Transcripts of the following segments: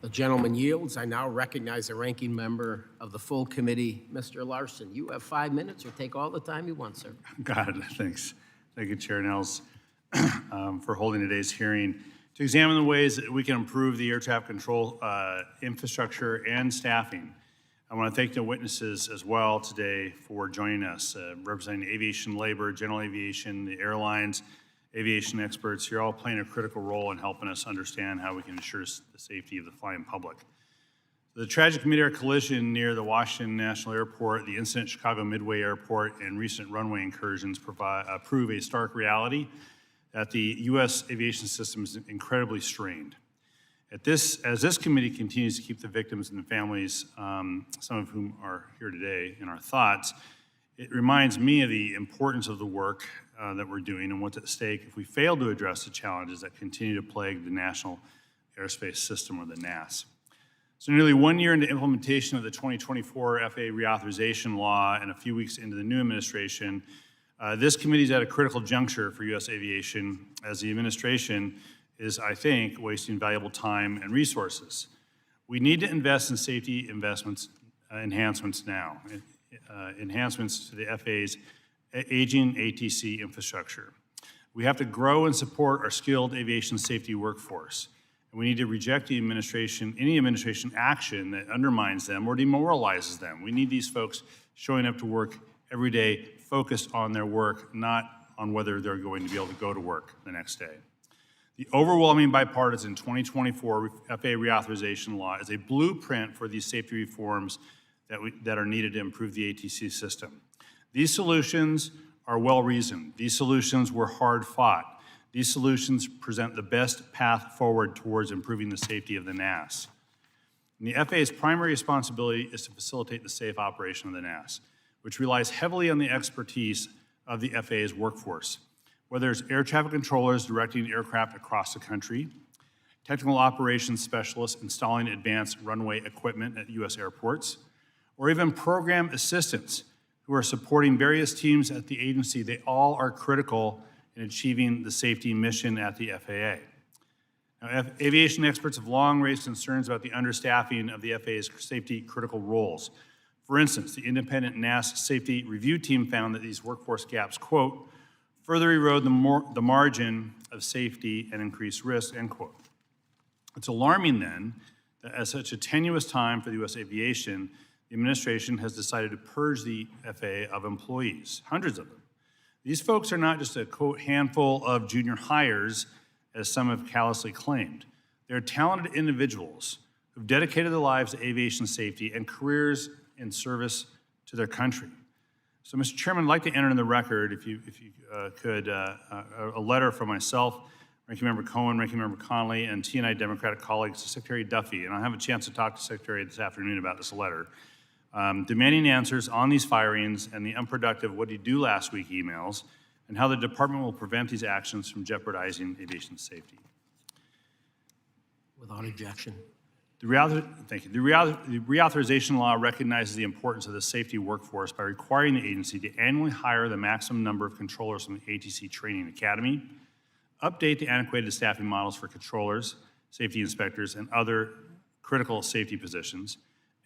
The gentleman yields. I now recognize the ranking member of the full committee, Mr. Larsen. You have 5 minutes, or take all the time you want, sir. Got it. Thanks. Thank you, Chair Nels, for holding today's hearing to examine the ways that we can improve the air traffic control infrastructure and staffing. I want to thank the witnesses as well today for joining us, representing aviation labor, general aviation, the airlines, aviation experts. You're all playing a critical role in helping us understand how we can ensure the safety of the flying public. The tragic mid-air collision near the Washington National Airport, the incident at Chicago Midway Airport, and recent runway incursions prove a stark reality that the U.S. aviation system is incredibly strained. As this committee continues to keep the victims and the families, some of whom are here today, in our thoughts, it reminds me of the importance of the work that we're doing and what's at stake if we fail to address the challenges that continue to plague the National Airspace System, or the NAS. So nearly 1 year into implementation of the 2024 FAA reauthorization law and a few weeks into the new administration, this committee is at a critical juncture for U.S. aviation, as the administration is, I think, wasting valuable time and resources. We need to invest in safety enhancements now, enhancements to the FAA's aging ATC infrastructure. We have to grow and support our skilled aviation safety workforce. And we need to reject any administration action that undermines them or demoralizes them. We need these folks showing up to work every day, focused on their work, not on whether they're going to be able to go to work the next day. The overwhelming bipartisan 2024 FAA reauthorization law is a blueprint for these safety reforms that are needed to improve the ATC system. These solutions are well-reasoned. These solutions were hard-fought. These solutions present the best path forward towards improving the safety of the NAS. And the FAA's primary responsibility is to facilitate the safe operation of the NAS, which relies heavily on the expertise of the FAA's workforce, whether it's air traffic controllers directing aircraft across the country, technical operations specialists installing advanced runway equipment at U.S. airports, or even program assistants who are supporting various teams at the agency. They all are critical in achieving the safety mission at the FAA. Now, aviation experts have long raised concerns about the understaffing of the FAA's safety critical roles. For instance, the independent NAS safety review team found that these workforce gaps, quote, further erode the margin of safety and increase risk, end quote. It's alarming then that at such a tenuous time for the U.S. aviation, the administration has decided to purge the FAA of employees, hundreds of them. These folks are not just a, quote, handful of junior hires, as some have callously claimed. They're talented individuals who've dedicated their lives to aviation safety and careers in service to their country. So, Mr. Chairman, I'd like to enter in the record, if you could, a letter from myself, Ranking Member Cohen, Ranking Member Connolly, and T&I Democratic colleagues to Secretary Duffy, and I'll have a chance to talk to Secretary this afternoon about this letter, demanding answers on these firings and the unproductive "what did you do last week" emails, and how the department will prevent these actions from jeopardizing aviation safety. Without objection. Thank you. The reauthorization law recognizes the importance of the safety workforce by requiring the agency to annually hire the maximum number of controllers from the ATC Training Academy, update the antiquated staffing models for controllers, safety inspectors, and other critical safety positions,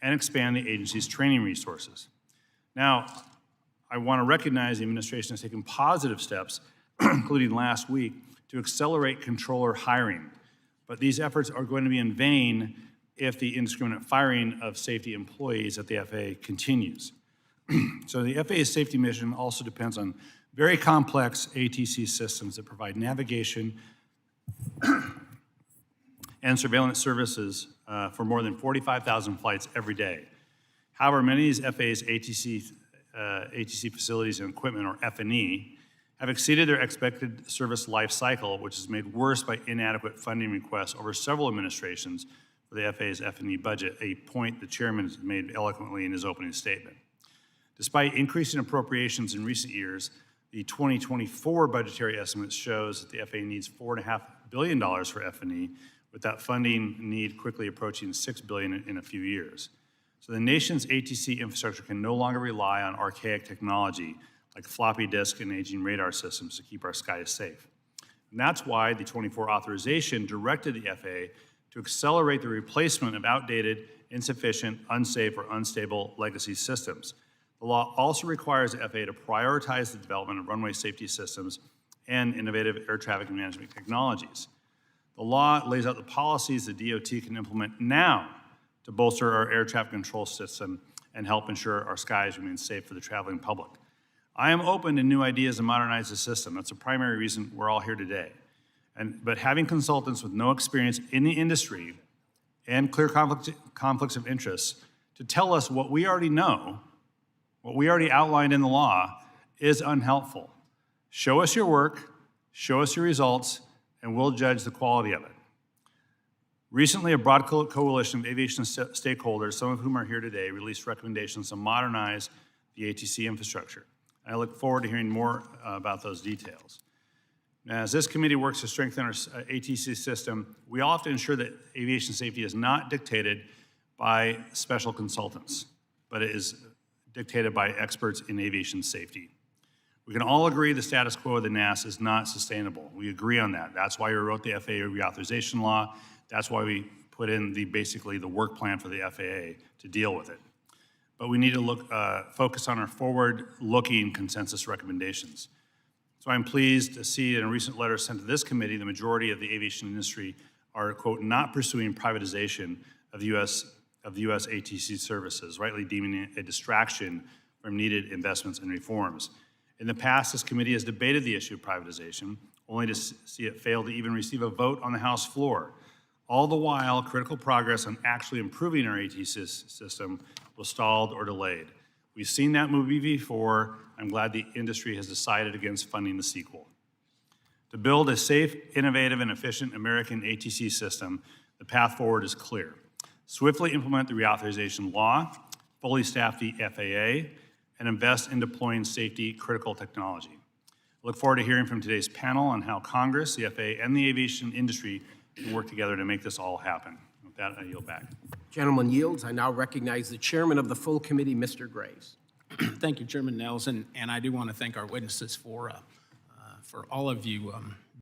and expand the agency's training resources. Now, I want to recognize the administration has taken positive steps, including last week, to accelerate controller hiring. But these efforts are going to be in vain if the indiscriminate firing of safety employees at the FAA continues. So the FAA's safety mission also depends on very complex ATC systems that provide navigation and surveillance services for more than 45,000 flights every day. However, many of these FAA's ATC facilities and equipment, or F&E, have exceeded their expected service life cycle, which is made worse by inadequate funding requests over several administrations for the FAA's F&E budget, a point the chairman has made eloquently in his opening statement. Despite increasing appropriations in recent years, the 2024 budgetary estimate shows that the FAA needs $4.5 billion for F&E, with that funding need quickly approaching $6 billion in a few years. So the nation's ATC infrastructure can no longer rely on archaic technology like floppy disk and aging radar systems to keep our skies safe. And that's why the 24 authorization directed the FAA to accelerate the replacement of outdated, insufficient, unsafe, or unstable legacy systems. The law also requires the FAA to prioritize the development of runway safety systems and innovative air traffic management technologies. The law lays out the policies the DOT can implement now to bolster our air traffic control system and help ensure our skies remain safe for the traveling public. I am open to new ideas to modernize the system. That's the primary reason we're all here today. But having consultants with no experience in the industry and clear conflicts of interest to tell us what we already know, what we already outlined in the law, is unhelpful. Show us your work, show us your results, and we'll judge the quality of it. Recently, a broad coalition of aviation stakeholders, some of whom are here today, released recommendations to modernize the ATC infrastructure. I look forward to hearing more about those details. As this committee works to strengthen our ATC system, we all have to ensure that aviation safety is not dictated by special consultants, but it is dictated by experts in aviation safety. We can all agree the status quo of the NAS is not sustainable. We agree on that. That's why we wrote the FAA reauthorization law. That's why we put in basically the work plan for the FAA to deal with it. But we need to focus on our forward-looking consensus recommendations. So I'm pleased to see in a recent letter sent to this committee, the majority of the aviation industry are, quote, not pursuing privatization of the U.S. ATC services, rightly deeming it a distraction from needed investments and reforms. In the past, this committee has debated the issue of privatization, only to see it fail to even receive a vote on the House floor. All the while, critical progress on actually improving our ATC system was stalled or delayed. We've seen that movie before. I'm glad the industry has decided against funding the sequel. To build a safe, innovative, and efficient American ATC system, the path forward is clear. Swiftly implement the reauthorization law, fully staff the FAA, and invest in deploying safety-critical technology. I look forward to hearing from today's panel on how Congress, the FAA, and the aviation industry can work together to make this all happen. With that, I yield back. Gentleman yields. I now recognize the chairman of the full committee, Mr. Graves. Thank you, Chairman Nelson, and I do want to thank our witnesses for all of you